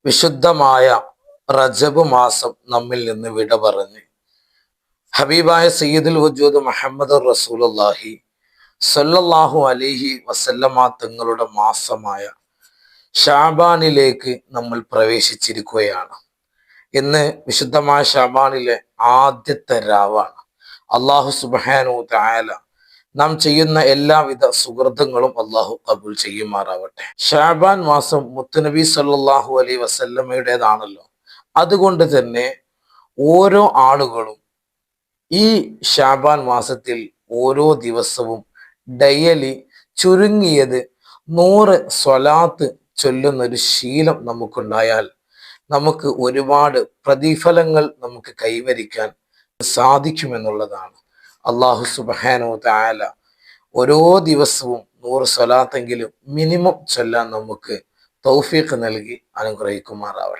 വിശുദ്ധമായ റജബ് മാസം നമ്മിൽ നിന്ന് വിട പറഞ്ഞ് ഹബീബായ സയ്യിദുൽ വജൂദ് മുഹമ്മദ് റസൂലുള്ളാഹി സ്വല്ലല്ലാഹു അലൈഹി വസല്ലമ തങ്ങളുടെ മാസമായ ഷാബാനിലേക്ക് നമ്മൾ പ്രവേശിച്ചിരിക്കുകയാണ്. ഇന്ന് വിശുദ്ധമായ ഷാബാനിലെ ആദ്യത്തെ രാവാണ്. അള്ളാഹു സുബ്ഹാനഹു തആല നാം ചെയ്യുന്ന എല്ലാവിധ സുഹൃത്തുങ്ങളും അള്ളാഹു കബൂൽ ചെയ്യുമാറാവട്ടെ. ഷാബാൻ മാസം മുത്തുനബി സല്ലല്ലാഹു അലൈഹി വസല്ലമയുടേതാണല്ലോ. അതുകൊണ്ട് തന്നെ ഓരോ ആളുകളും ഈ ഷാബാൻ മാസത്തിൽ ഓരോ ദിവസവും ഡെയിലി ചുരുങ്ങിയത് 100 സ്വലാത്ത് ചൊല്ലുന്നൊരു ശീലം നമുക്കുണ്ടായാൽ നമുക്ക് ഒരുപാട് പ്രതിഫലങ്ങൾ നമുക്ക് കൈവരിക്കാൻ സാധിക്കുമെന്നുള്ളതാണ്. അള്ളാഹു സുബ്ഹാനഹു തആല ഓരോ ദിവസവും 100 സ്വലാത്തെങ്കിലും മിനിമം ചൊല്ലാൻ നമുക്ക് തൗഫീഖ് നൽകി അനുഗ്രഹിക്കുമാറാവട്ടെ.